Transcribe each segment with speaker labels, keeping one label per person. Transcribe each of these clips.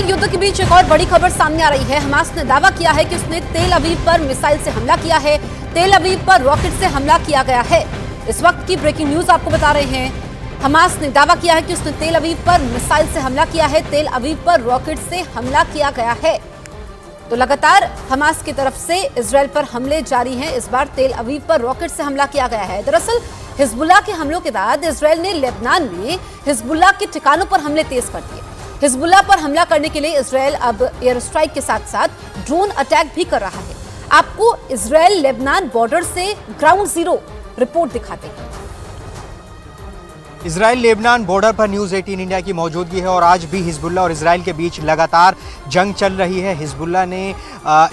Speaker 1: Israel युद्ध के बीच एक और बड़ी खबर सामने आ रही है। हमास ने दावा किया है कि उसने तेल अवीव पर मिसाइल से हमला किया है। तेल अवीव पर रॉकेट से हमला किया गया है। इस वक्त की ब्रेकिंग न्यूज आपको बता रहे हैं। हमास ने दावा किया है कि उसने तेल अवीव पर मिसाइल से हमला किया है। तेल अवीव पर रॉकेट से हमला किया गया है। तो लगातार हमास की तरफ से इजरायल पर हमले जारी हैं। इस बार तेल अवीव पर रॉकेट से हमला किया गया है। दरअसल हिजबुल्लाह के हमलों के बाद इजरायल ने लेबनान में हिजबुल्लाह के ठिकानों पर हमले तेज कर दिए। हिजबुल्लाह पर हमला करने के लिए इजरायल अब एयर स्ट्राइक के साथ साथ ड्रोन अटैक भी कर रहा है। आपको इजरायल लेबनान बॉर्डर से ग्राउंड जीरो रिपोर्ट दिखाते हैं।
Speaker 2: इजराइल लेबनान बॉर्डर पर न्यूज़ 18 इंडिया की मौजूदगी है और आज भी हिजबुल्लाह और इजराइल के बीच लगातार जंग चल रही है। हिजबुल्लाह ने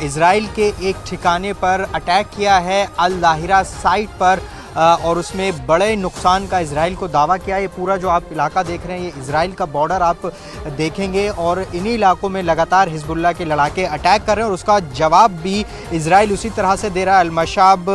Speaker 2: इजराइल के एक ठिकाने पर अटैक किया है, अल लाहिरा साइट पर, और उसमें बड़े नुकसान का इजराइल को दावा किया। ये पूरा जो आप इलाका देख रहे हैं ये इजराइल का बॉर्डर आप देखेंगे और इन्हीं इलाकों में लगातार हिजबुल्लाह के लड़ाके अटैक कर रहे हैं और उसका जवाब भी इजराइल उसी तरह से दे रहा है। अलमशाब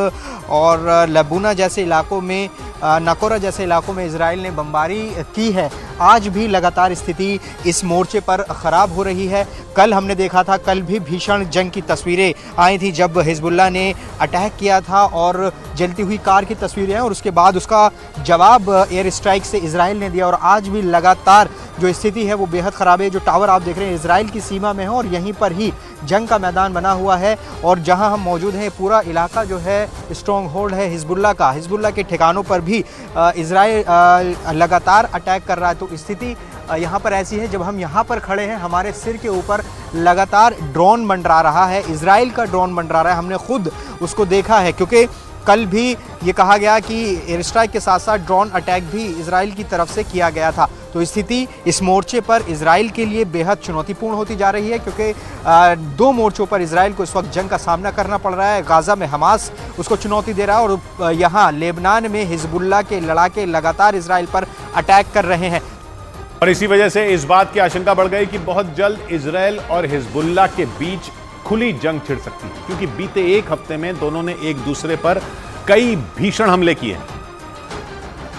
Speaker 2: और लबूना जैसे इलाकों में, नकोरा जैसे इलाकों में इजराइल ने बमबारी की है। आज भी लगातार स्थिति इस मोर्चे पर ख़राब हो रही है। कल हमने देखा था, कल भी भीषण जंग की तस्वीरें आई थी जब हिजबुल्लाह ने अटैक किया था और जलती हुई कार की तस्वीरें हैं और उसके बाद उसका जवाब एयर स्ट्राइक से इजराइल ने दिया। और आज भी लगातार जो स्थिति है वो बेहद ख़राब है। जो टावर आप देख रहे हैं इजराइल की सीमा में है और यहीं पर ही जंग का मैदान बना हुआ है और जहां हम मौजूद हैं पूरा इलाका जो है स्ट्रॉन्ग होल्ड है हिजबुल्लाह का। हिजबुल्लाह के ठिकानों पर भी इजराइल लगातार अटैक कर रहा है। तो स्थिति यहाँ पर ऐसी है, जब हम यहाँ पर खड़े हैं हमारे सिर के ऊपर लगातार ड्रोन मंडरा रहा है, इजराइल का ड्रोन मंडरा रहा है। हमने खुद उसको देखा है क्योंकि कल भी ये कहा गया कि एयर स्ट्राइक के साथ साथ ड्रोन अटैक भी इजराइल की तरफ से किया गया था। तो स्थिति इस मोर्चे पर इजराइल के लिए बेहद चुनौतीपूर्ण होती जा रही है क्योंकि दो मोर्चों पर इजराइल को इस वक्त जंग का सामना करना पड़ रहा है। गाज़ा में हमास उसको चुनौती दे रहा है और यहाँ लेबनान में हिजबुल्लाह के लड़ाके लगातार इजराइल पर अटैक कर रहे हैं।
Speaker 3: और इसी वजह से इस बात की आशंका बढ़ गई कि बहुत जल्द इजराइल और हिजबुल्लाह के बीच खुली जंग छिड़ सकती है क्योंकि बीते एक हफ्ते में दोनों ने एक दूसरे पर कई भीषण हमले किए हैं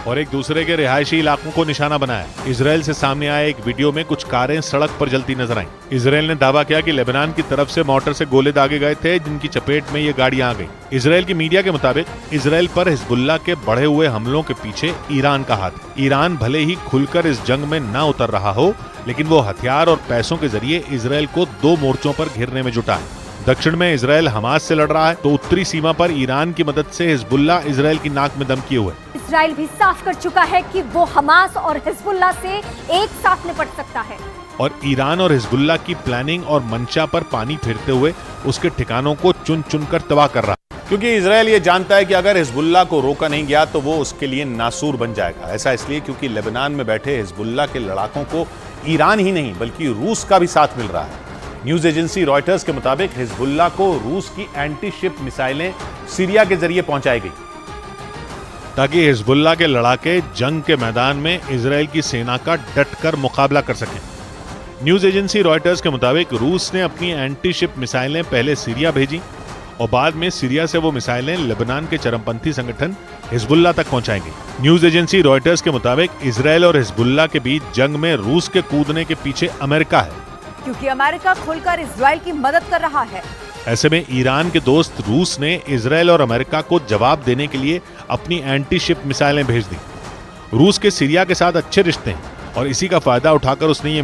Speaker 4: और एक दूसरे के रिहायशी इलाकों को निशाना बनाया। इजराइल से सामने आए एक वीडियो में कुछ कारें सड़क पर जलती नजर आईं। इजराइल ने दावा किया कि लेबनान की तरफ से मोर्टार से गोले दागे गए थे जिनकी चपेट में ये गाड़ियां आ गईं। इजराइल की मीडिया के मुताबिक इजराइल पर हिजबुल्लाह के बढ़े हुए हमलों के पीछे ईरान का हाथ है। ईरान भले ही खुलकर इस जंग में न उतर रहा हो, लेकिन वो हथियार और पैसों के जरिए इजराइल को दो मोर्चों पर घेरने में जुटा है। दक्षिण में इजराइल हमास से लड़ रहा है तो उत्तरी सीमा पर ईरान की मदद से हिजबुल्लाह इजराइल की नाक में दम किए हुए।
Speaker 5: इजराइल भी साफ कर चुका है कि वो हमास और हिजबुल्लाह से एक साथ निपट सकता है
Speaker 4: और ईरान और हिजबुल्लाह की प्लानिंग और मंशा पर पानी फेरते हुए उसके ठिकानों को चुन चुनकर तबाह कर रहा है।
Speaker 3: क्योंकि इजराइल ये जानता है कि अगर हिजबुल्लाह को रोका नहीं गया तो वो उसके लिए नासूर बन जाएगा। ऐसा इसलिए क्योंकि लेबनान में बैठे हिजबुल्लाह के लड़ाकों को ईरान ही नहीं बल्कि रूस का भी साथ मिल रहा है। न्यूज एजेंसी रॉयटर्स के मुताबिक हिजबुल्लाह को रूस की एंटी शिप मिसाइलें सीरिया के जरिए पहुंचाई गई
Speaker 4: ताकि हिजबुल्लाह के लड़ाके जंग के मैदान में इजराइल की सेना का डटकर मुकाबला कर सकें। न्यूज एजेंसी रॉयटर्स के मुताबिक रूस ने अपनी एंटी शिप मिसाइलें पहले सीरिया भेजी और बाद में सीरिया से वो मिसाइलें लेबनान के चरमपंथी संगठन हिजबुल्लाह तक पहुंचाई गई। न्यूज एजेंसी रॉयटर्स के मुताबिक इजराइल और हिजबुल्लाह के बीच जंग में रूस के कूदने के पीछे अमेरिका है
Speaker 5: क्योंकि अमेरिका खुलकर इजराइल की मदद कर रहा है।
Speaker 4: ऐसे में ईरान के दोस्त रूस ने इजराइल और अमेरिका को जवाब देने के लिए अपनी एंटी शिप मिसाइलें भेज दी। रूस के सीरिया के साथ अच्छे रिश्ते हैं और इसी का फायदा उठाकर उसने ये